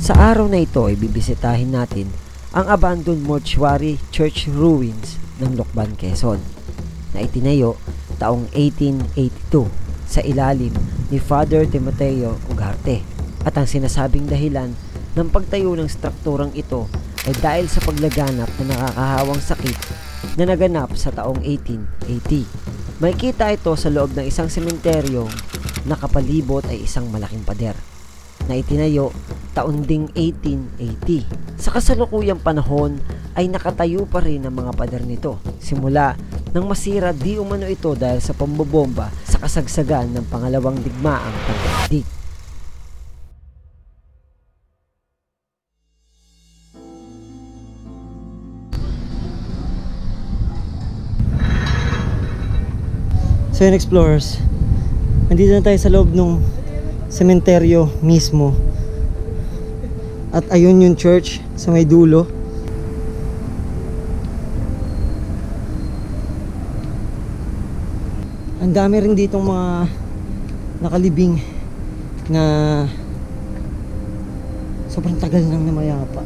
Sa araw na ito ay bibisitahin natin ang abandoned mortuary church ruins ng Lucban, Quezon na itinayo taong 1882 sa ilalim ni Father Timoteo Ugarte. At ang sinasabing dahilan ng pagtayo ng strukturang ito ay dahil sa paglaganap na nakakahawang sakit na naganap sa taong 1880. Makikita ito sa loob ng isang sementeryo na kapalibot ay isang malaking pader na itinayo taon ding 1880. Sa kasalukuyang panahon ay nakatayo pa rin ang mga pader nito simula nang masira di umano ito dahil sa pambobomba sa kasagsagan ng pangalawang digmaang pandaigdig. So yun, explorers, nandito na tayo sa loob ng sementeryo mismo. At ayun yung church sa may dulo. Ang dami rin ditong mga nakalibing na sobrang tagal nang namayapa.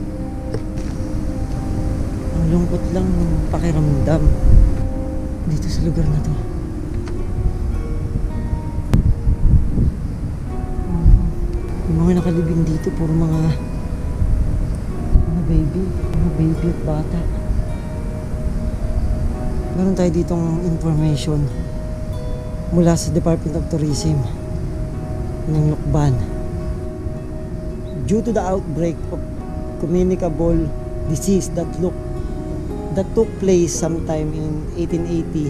Ang lungkot lang ng pakiramdam dito sa lugar na to. Yung mga nakalibing dito puro mga baby at bata. Meron tayo ditong information mula sa Department of Tourism ng Lucban. Due to the outbreak of communicable disease that took place sometime in 1880,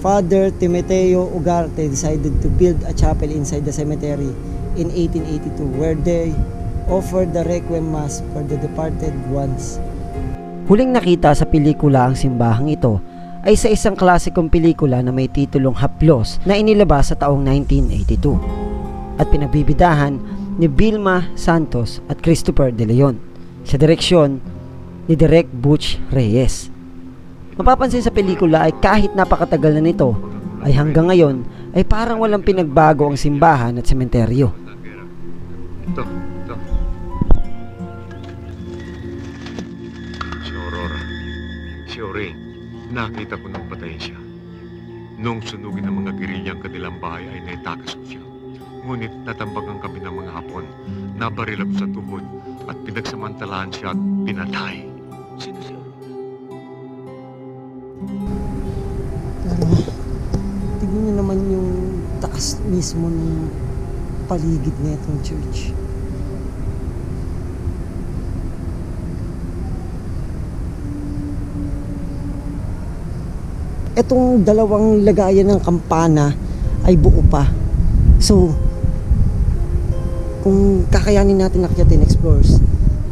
Father Timoteo Ugarte decided to build a chapel inside the cemetery in 1882 where they offered the requiem mass for the departed ones. Huling nakita sa pelikula ang simbahang ito ay sa isang klasikong pelikula na may titulong Haplos na inilabas sa taong 1982 at pinagbibidahan ni Vilma Santos at Christopher De Leon sa direksyon ni Direk Butch Reyes. Mapapansin sa pelikula ay kahit napakatagal na nito ay hanggang ngayon ay parang walang pinagbago ang simbahan at sementeryo. Ito. Si Aurora. Si Ore. Nakita ko nang patayin siya. Nung sunugin ng mga gerilyang kanilang bahay ay naitakas ko siya. Ngunit natambagan kami ng mga Hapon. Nabaril ako sa tuhod at pinagsamantalahan siya at pinatay. Sino si Aurora? Tignan niyo naman yung taas mismo ng paligid na itong church. Itong dalawang lagayan ng kampana ay buo pa. So, kung kakayanin natin akyatin, explorers,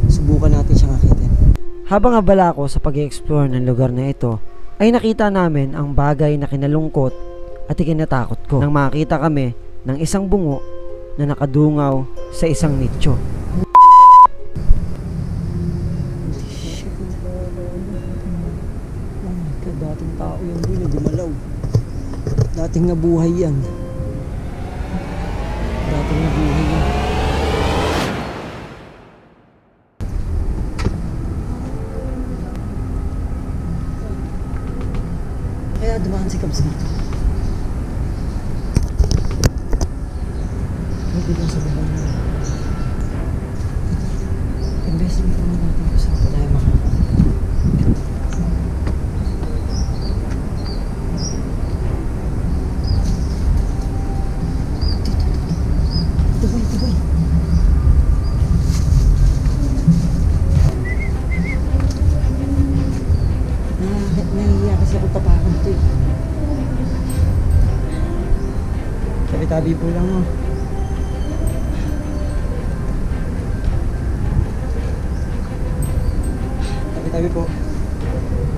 subukan natin siyang akyatin. Habang abala ko sa pag-explore ng lugar na ito, ay nakita namin ang bagay na kinalungkot at ikinatakot ko nang makita kami ng isang bungo na nakadungaw sa isang nicho. Dating tao yan din na gumalaw. Dating nabuhay yan. Kaya dumaan si Kabs dito. Hindi lang sa baba niya. Investigate naman natin kung saan pa tayo makakita. Tabi po lang mo. Tabi po.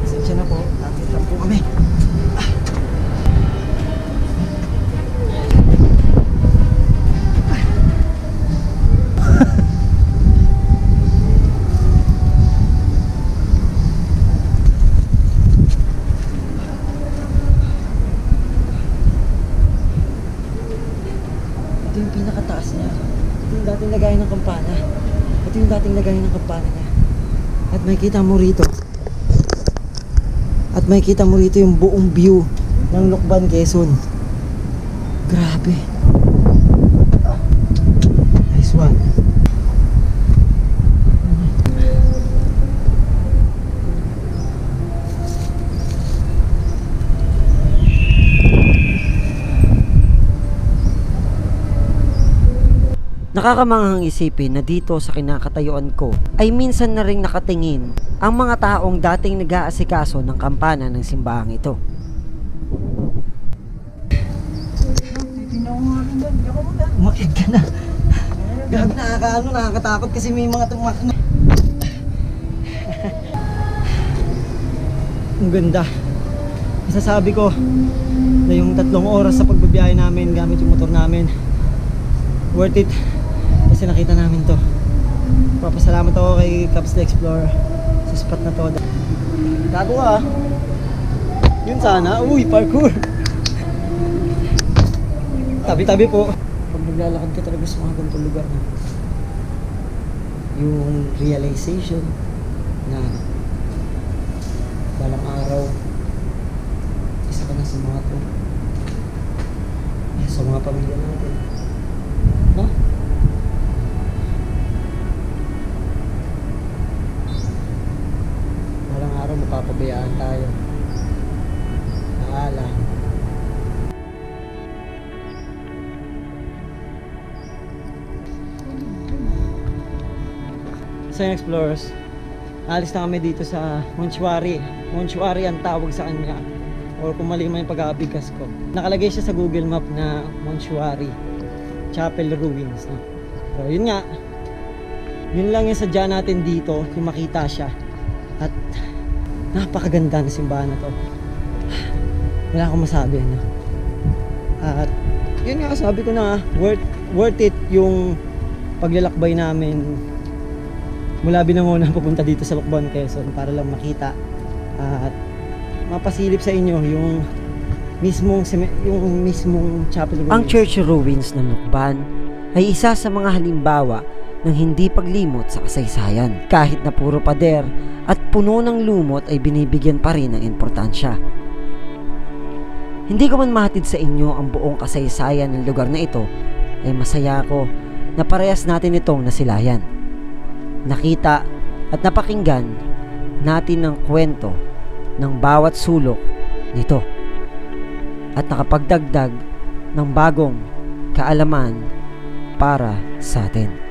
Pasensya na po. Nakita lang po kami. Ito yung pinakataas niya. Ito yung dating lagayan ng kampana. Ito yung dating lagay ng kampana niya. At makikita mo rito yung buong view ng Lukban, Quezon. Grabe. Nice one. Nakakamanghang isipin na dito sa kinakatayuan ko ay minsan na ring nakatingin ang mga taong dating nag-aasikaso ng kampana ng simbahang ito. Umakit ka na. Gag, nakakatakot kasi may mga Ang ganda. Masasabi ko na yung 3 oras sa pagbibiyahe namin gamit yung motor namin, worth it kasi nakita namin to. Papasalamat ako kay Caps the Explorer sa spot na to. Gago ka. Yun sana. Uy, parkour. Tabi-tabi po. Pag naglalakad ka talaga sa mga ganitong lugar na yung realization na balang araw isa ka na sa mga to, sa mga pamilya natin, no? Balang araw mapapabayaan tayo. Naala. So yung explorers, alis na kami dito sa Monchuari. Monchuari ang tawag sa kanya, or kung mali man yung pag-aabigas ko. Nakalagay siya sa Google Map na Monchuari Chapel Ruins, no? So yun nga, yun lang yung sadya natin dito, yung makita siya. At napakaganda na simbahan na to. Wala akong masabi, no? At yun nga, sabi ko na worth it yung paglalakbay namin mula Binangonan papunta dito sa Lukban, Quezon, para lang makita at mapasilip sa inyo yung mismong chapel ruins. Ang church ruins ng Lukban ay isa sa mga halimbawa ng hindi paglimot sa kasaysayan. Kahit na puro pader at puno ng lumot ay binibigyan pa rin ng importansya. Hindi ko man mahatid sa inyo ang buong kasaysayan ng lugar na ito, ay masaya ako na parehas natin itong nasilayan. Nakita at napakinggan natin ang kwento ng bawat sulok nito at nakapagdagdag ng bagong kaalaman para sa atin.